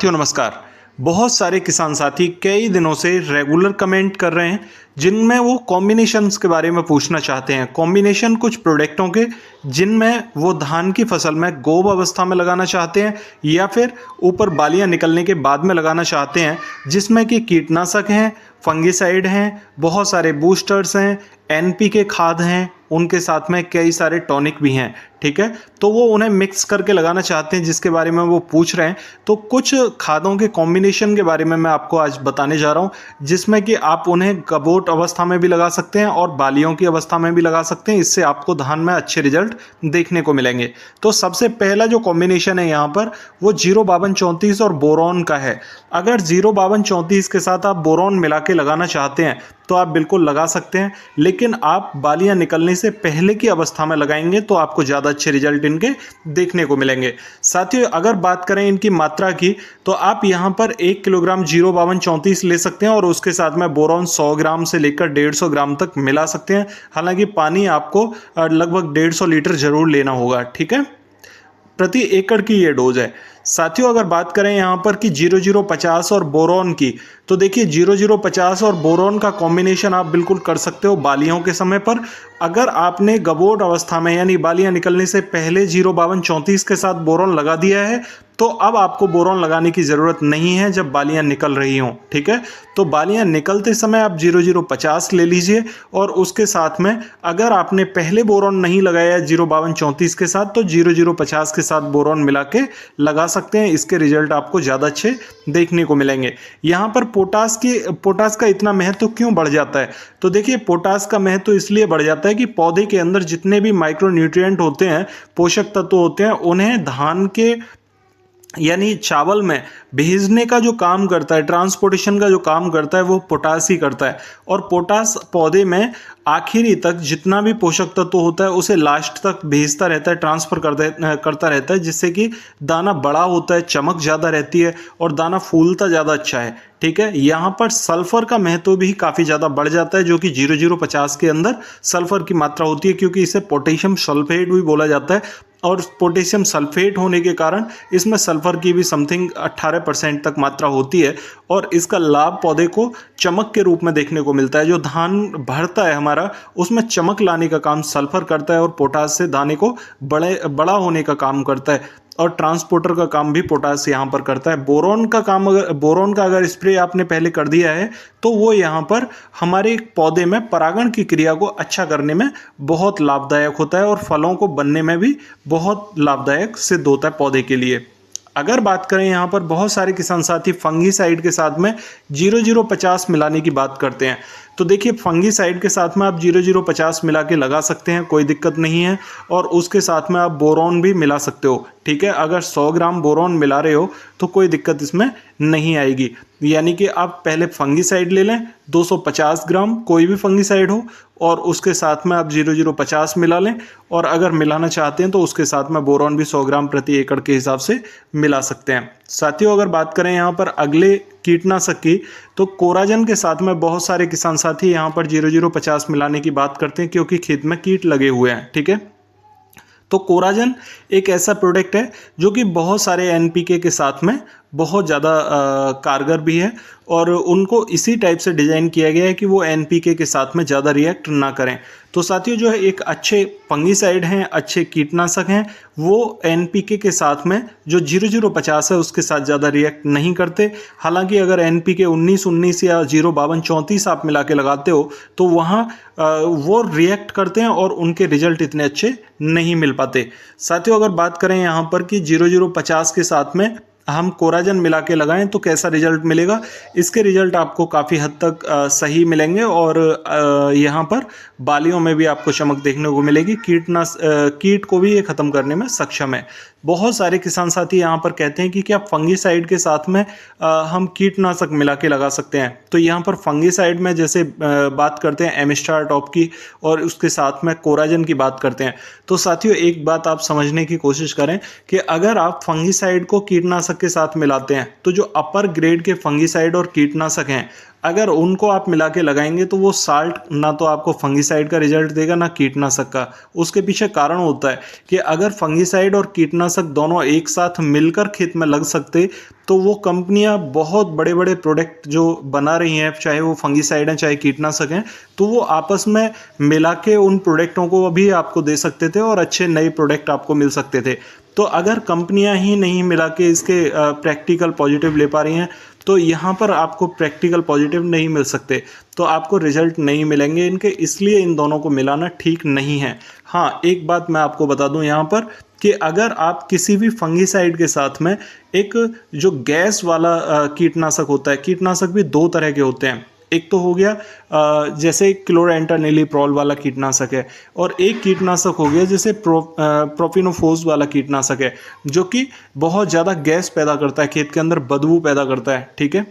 साथियों नमस्कार। बहुत सारे किसान साथी कई दिनों से रेगुलर कमेंट कर रहे हैं जिनमें वो कॉम्बिनेशंस के बारे में पूछना चाहते हैं। कॉम्बिनेशन कुछ प्रोडक्टों के जिनमें वो धान की फसल में गोब अवस्था में लगाना चाहते हैं या फिर ऊपर बालियां निकलने के बाद में लगाना चाहते हैं, जिसमें कि कीटनाशक हैं, फंगिसाइड हैं, बहुत सारे बूस्टर्स हैं, एनपीके खाद हैं, उनके साथ में कई सारे टॉनिक भी हैं। ठीक है, तो वो उन्हें मिक्स करके लगाना चाहते हैं जिसके बारे में वो पूछ रहे हैं। तो कुछ खादों के कॉम्बिनेशन के बारे में मैं आपको आज बताने जा रहा हूँ, जिसमें कि आप उन्हें कबोट अवस्था में भी लगा सकते हैं और बालियों की अवस्था में भी लगा सकते हैं। इससे आपको धान में अच्छे रिजल्ट देखने को मिलेंगे। तो सबसे पहला जो कॉम्बिनेशन है यहाँ पर वो 05234 और बोरॉन का है। अगर 05234 के साथ आप बोरॉन मिला के लगाना चाहते हैं तो आप बिल्कुल लगा सकते हैं, लेकिन आप बालियां निकलने से पहले की अवस्था में लगाएंगे तो आपको ज़्यादा अच्छे रिजल्ट इनके देखने को मिलेंगे। साथियों, अगर बात करें इनकी मात्रा की तो आप यहां पर 1 किलोग्राम 05234 ले सकते हैं और उसके साथ में बोरॉन 100 ग्राम से लेकर 150 ग्राम तक मिला सकते हैं। हालांकि पानी आपको लगभग 150 लीटर जरूर लेना होगा। ठीक है, प्रति एकड़ की ये डोज है। साथियों, अगर बात करें यहाँ पर कि 0050 और बोरॉन की, तो देखिए 0050 और बोरॉन का कॉम्बिनेशन आप बिल्कुल कर सकते हो बालियों के समय पर। अगर आपने गबोट अवस्था में यानी बालियां निकलने से पहले 05234 के साथ बोरॉन लगा दिया है तो अब आपको बोरॉन लगाने की ज़रूरत नहीं है जब बालियां निकल रही हों। ठीक है, तो बालियां निकलते समय आप 0050 ले लीजिए और उसके साथ में अगर आपने पहले बोरॉन नहीं लगाया 05234 के साथ तो 0050 के साथ बोरॉन मिला के लगा सकते हैं। इसके रिजल्ट आपको ज़्यादा अच्छे देखने को मिलेंगे। यहाँ पर पोटास का इतना महत्व क्यों बढ़ जाता है? तो देखिए, पोटास का महत्व इसलिए बढ़ जाता है कि पौधे के अंदर जितने भी माइक्रो न्यूट्रिएंट होते हैं, पोषक तत्व होते हैं, उन्हें धान के यानी चावल में भेजने का जो काम करता है, ट्रांसपोर्टेशन का जो काम करता है, वो पोटास ही करता है। और पोटास पौधे में आखिरी तक जितना भी पोषक तत्व होता है उसे लास्ट तक भेजता रहता है, ट्रांसफर करता रहता है, जिससे कि दाना बड़ा होता है, चमक ज़्यादा रहती है और दाना फूलता ज़्यादा अच्छा है। ठीक है, यहाँ पर सल्फर का महत्व भी काफ़ी ज़्यादा बढ़ जाता है, जो कि 0050 के अंदर सल्फर की मात्रा होती है, क्योंकि इसे पोटेशियम सल्फेट भी बोला जाता है। और पोटेशियम सल्फेट होने के कारण इसमें सल्फर की भी समथिंग 18% तक मात्रा होती है और इसका लाभ पौधे को चमक के रूप में देखने को मिलता है। जो धान भरता है हमारा, उसमें चमक लाने का काम सल्फर करता है और पोटास से दाने को बड़ा होने का काम करता है और ट्रांसपोर्टर का काम भी पोटास यहाँ पर करता है। बोरॉन का अगर स्प्रे आपने पहले कर दिया है तो वो यहाँ पर हमारे पौधे में परागण की क्रिया को अच्छा करने में बहुत लाभदायक होता है और फलों को बनने में भी बहुत लाभदायक सिद्ध होता है पौधे के लिए। अगर बात करें यहाँ पर बहुत सारे किसान साथी फंगीसाइड के साथ में 0050 मिलाने की बात करते हैं। तो देखिए, फंगीसाइड के साथ में आप 0050 मिला के लगा सकते हैं, कोई दिक्कत नहीं है। और उसके साथ में आप बोरॉन भी मिला सकते हो। ठीक है, अगर 100 ग्राम बोरॉन मिला रहे हो तो कोई दिक्कत इसमें नहीं आएगी। यानी कि आप पहले फंगीसाइड ले लें 250 ग्राम, कोई भी फंगीसाइड हो, और उसके साथ में आप 0050 मिला लें। और अगर मिलाना चाहते हैं तो उसके साथ में बोरॉन भी 100 ग्राम प्रति एकड़ के हिसाब से मिला सकते हैं। साथियों, अगर बात करें यहाँ पर अगले कीटनाशक की, तो कोराजन के साथ में बहुत सारे किसान साथी यहाँ पर 0050 मिलाने की बात करते हैं क्योंकि खेत में कीट लगे हुए हैं। ठीक है, तो कोराजन एक ऐसा प्रोडक्ट है जो कि बहुत सारे एनपीके के साथ में बहुत ज़्यादा कारगर भी है और उनको इसी टाइप से डिज़ाइन किया गया है कि वो एनपीके के साथ में ज़्यादा रिएक्ट ना करें। तो साथियों, जो है एक अच्छे फंगीसाइड हैं, अच्छे कीटनाशक हैं, वो एनपीके के साथ में जो 0050 है उसके साथ ज़्यादा रिएक्ट नहीं करते। हालांकि अगर एनपीके 19-19 या 052-34 आप मिला के लगाते हो तो वहाँ वो रिएक्ट करते हैं और उनके रिजल्ट इतने अच्छे नहीं मिल पाते। साथियों, अगर बात करें यहाँ पर कि 0050 के साथ में हम कोराजन मिला के लगाएं तो कैसा रिजल्ट मिलेगा, इसके रिजल्ट आपको काफ़ी हद तक सही मिलेंगे और यहाँ पर बालियों में भी आपको चमक देखने को मिलेगी। कीट को भी ये ख़त्म करने में सक्षम है। बहुत सारे किसान साथी यहाँ पर कहते हैं कि क्या फंगीसाइड के साथ में हम कीटनाशक मिला के लगा सकते हैं। तो यहाँ पर फंगीसाइड में जैसे बात करते हैं एमिस्टार टॉप की और उसके साथ में कोराजन की बात करते हैं। तो साथियों, एक बात आप समझने की कोशिश करें कि अगर आप फंगीसाइड को कीटनाशक के साथ मिलाते हैं तो जो अपर ग्रेड के फंगीसाइड और कीटनाशक हैं अगर उनको आप मिला के लगाएंगे तो वो साल्ट ना तो आपको फंगीसाइड का रिजल्ट देगा ना कीटनाशक का। उसके पीछे कारण होता है कि अगर फंगीसाइड और कीटनाशक दोनों एक साथ मिलकर खेत में लग सकते तो वो कंपनियां बहुत बड़े बड़े प्रोडक्ट जो बना रही हैं, चाहे वो फंगीसाइड हैं चाहे कीटनाशक हैं, तो वो आपस में मिला के उन प्रोडक्टों को भी आपको दे सकते थे और अच्छे नए प्रोडक्ट आपको मिल सकते थे। तो अगर कंपनियां ही नहीं मिला के इसके प्रैक्टिकल पॉजिटिव ले पा रही हैं तो यहाँ पर आपको प्रैक्टिकल पॉजिटिव नहीं मिल सकते, तो आपको रिजल्ट नहीं मिलेंगे इनके, इसलिए इन दोनों को मिलाना ठीक नहीं है। हाँ, एक बात मैं आपको बता दूं यहाँ पर कि अगर आप किसी भी फंगीसाइड के साथ में एक जो गैस वाला कीटनाशक होता है, कीटनाशक भी दो तरह के होते हैं, एक तो हो गया जैसे क्लोरेंटानिलीप्रोल वाला कीटनाशक है और एक कीटनाशक हो गया जैसे प्रोपिनोफोस वाला कीटनाशक है, जो कि बहुत ज़्यादा गैस पैदा करता है, खेत के अंदर बदबू पैदा करता है। ठीक है,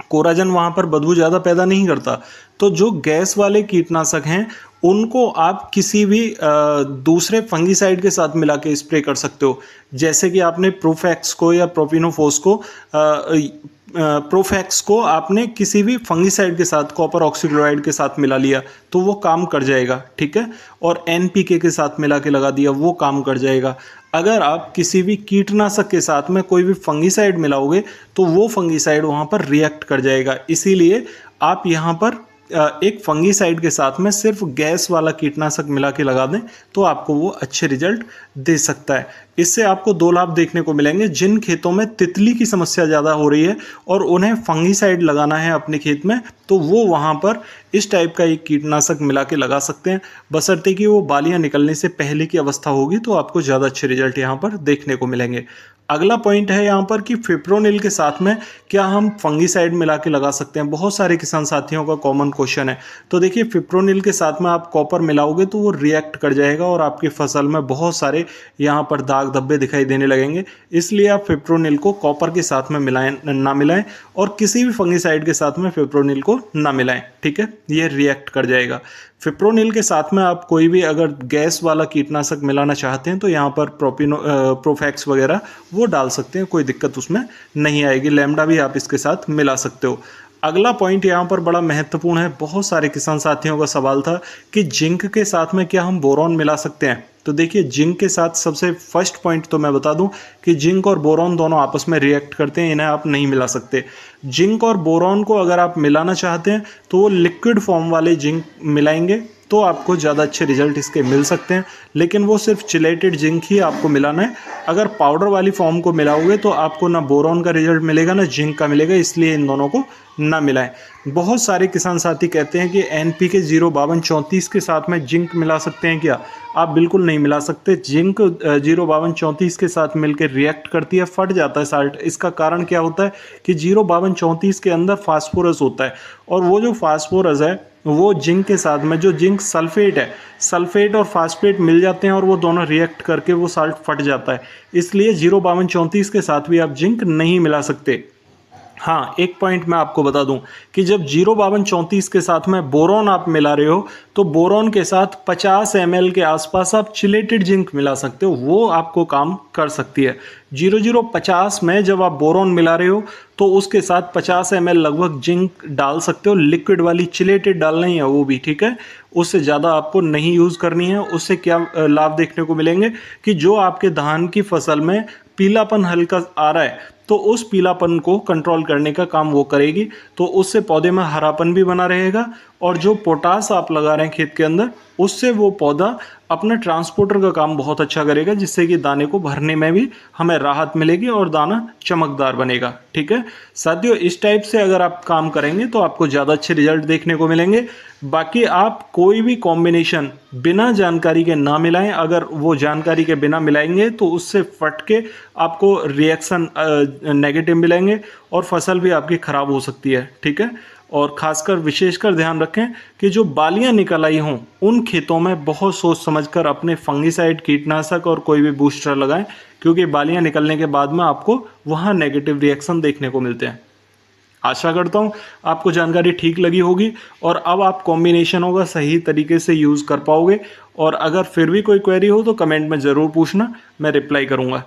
कोराजन वहाँ पर बदबू ज़्यादा पैदा नहीं करता। तो जो गैस वाले कीटनाशक हैं उनको आप किसी भी दूसरे फंगीसाइड के साथ मिला के स्प्रे कर सकते हो। जैसे कि आपने प्रोफैक्स को या प्रोपिनोफोस को प्रोफैक्स को आपने किसी भी फंगीसाइड के साथ कॉपर ऑक्सीक्लोराइड के साथ मिला लिया तो वो काम कर जाएगा। ठीक है, और एनपीके के साथ मिला के लगा दिया, वो काम कर जाएगा। अगर आप किसी भी कीटनाशक के साथ में कोई भी फंगीसाइड मिलाओगे तो वो फंगीसाइड वहाँ पर रिएक्ट कर जाएगा। इसीलिए आप यहाँ पर एक फंगीसाइड के साथ में सिर्फ गैस वाला कीटनाशक मिला के लगा दें तो आपको वो अच्छे रिजल्ट दे सकता है। इससे आपको दो लाभ देखने को मिलेंगे। जिन खेतों में तितली की समस्या ज़्यादा हो रही है और उन्हें फंगीसाइड लगाना है अपने खेत में, तो वो वहाँ पर इस टाइप का एक कीटनाशक मिला के लगा सकते हैं, बशर्ते कि वो बालियाँ निकलने से पहले की अवस्था होगी, तो आपको ज़्यादा अच्छे रिजल्ट यहाँ पर देखने को मिलेंगे। अगला पॉइंट है यहाँ पर कि फिप्रोनिल के साथ में क्या हम फंगीसाइड मिला के लगा सकते हैं। बहुत सारे किसान साथियों का कॉमन क्वेश्चन है। तो देखिए, फिप्रोनिल के साथ में आप कॉपर मिलाओगे तो वो रिएक्ट कर जाएगा और आपकी फसल में बहुत सारे यहाँ पर दाग धब्बे दिखाई देने लगेंगे। इसलिए आप फिप्रोनिल को कॉपर के साथ में ना मिलाएं और किसी भी फंगीसाइड के साथ में फिप्रोनिल को ना मिलाएं। ठीक है, ये रिएक्ट कर जाएगा। फिप्रोनिल के साथ में आप कोई भी अगर गैस वाला कीटनाशक मिलाना चाहते हैं तो यहाँ पर प्रोफैक्स वगैरह वो डाल सकते हैं, कोई दिक्कत उसमें नहीं आएगी। लैम्डा भी आप इसके साथ मिला सकते हो। अगला पॉइंट यहाँ पर बड़ा महत्वपूर्ण है। बहुत सारे किसान साथियों का सवाल था कि जिंक के साथ में क्या हम बोरॉन मिला सकते हैं। तो देखिए, जिंक के साथ सबसे फर्स्ट पॉइंट तो मैं बता दूं कि जिंक और बोरॉन दोनों आपस में रिएक्ट करते हैं, इन्हें आप नहीं मिला सकते। जिंक और बोरॉन को अगर आप मिलाना चाहते हैं तो वो लिक्विड फॉर्म वाले जिंक मिलाएंगे तो आपको ज़्यादा अच्छे रिजल्ट इसके मिल सकते हैं, लेकिन वो सिर्फ चिलेटेड जिंक ही आपको मिलाना है। अगर पाउडर वाली फॉर्म को मिलाओगे तो आपको ना बोरॉन का रिजल्ट मिलेगा ना जिंक का मिलेगा, इसलिए इन दोनों को ना मिलाएं। बहुत सारे किसान साथी कहते हैं कि NPK 05234 के साथ में जिंक मिला सकते हैं क्या। आप बिल्कुल नहीं मिला सकते। जिंक 05234 के साथ मिलकर रिएक्ट करती है, फट जाता है साल्ट। इसका कारण क्या होता है कि 05234 के अंदर फास्फोरस होता है और वो जो फास्फोरस है वो जिंक के साथ में, जो जिंक सल्फेट है, सल्फेट और फास्फेट मिल जाते हैं और वो दोनों रिएक्ट करके वो साल्ट फट जाता है। इसलिए 05234 के साथ भी आप जिंक नहीं मिला सकते। हाँ, एक पॉइंट मैं आपको बता दूं कि जब 05234 के साथ में बोरॉन आप मिला रहे हो तो बोरॉन के साथ 50 ml के आसपास आप चिलेटेड जिंक मिला सकते हो, वो आपको काम कर सकती है। 0050 में जब आप बोरॉन मिला रहे हो तो उसके साथ 50 ml लगभग जिंक डाल सकते हो। लिक्विड वाली चिलेटेड डालना ही है वो भी, ठीक है, उससे ज़्यादा आपको नहीं यूज़ करनी है। उससे क्या लाभ देखने को मिलेंगे कि जो आपके धान की फसल में पीलापन हल्का आ रहा है तो उस पीलापन को कंट्रोल करने का काम वो करेगी, तो उससे पौधे में हरापन भी बना रहेगा और जो पोटास आप लगा रहे हैं खेत के अंदर उससे वो पौधा अपना ट्रांसपोर्टर का काम बहुत अच्छा करेगा, जिससे कि दाने को भरने में भी हमें राहत मिलेगी और दाना चमकदार बनेगा। ठीक है साथियों, इस टाइप से अगर आप काम करेंगे तो आपको ज़्यादा अच्छे रिजल्ट देखने को मिलेंगे। बाकी आप कोई भी कॉम्बिनेशन बिना जानकारी के ना मिलाएं। अगर वो जानकारी के बिना मिलाएंगे तो उससे फट के आपको रिएक्शन नेगेटिव मिलेंगे और फसल भी आपकी ख़राब हो सकती है। ठीक है, और खासकर विशेषकर ध्यान रखें कि जो बालियां निकल आई हों उन खेतों में बहुत सोच समझकर अपने फंगीसाइड, कीटनाशक और कोई भी बूस्टर लगाएं, क्योंकि बालियां निकलने के बाद में आपको वहां नेगेटिव रिएक्शन देखने को मिलते हैं। आशा करता हूं आपको जानकारी ठीक लगी होगी और अब आप कॉम्बिनेशनों का सही तरीके से यूज़ कर पाओगे। और अगर फिर भी कोई क्वेरी हो तो कमेंट में ज़रूर पूछना, मैं रिप्लाई करूँगा।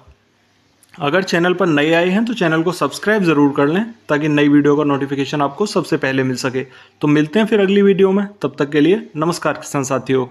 अगर चैनल पर नए आए हैं तो चैनल को सब्सक्राइब ज़रूर कर लें ताकि नई वीडियो का नोटिफिकेशन आपको सबसे पहले मिल सके। तो मिलते हैं फिर अगली वीडियो में, तब तक के लिए नमस्कार किसान साथियों।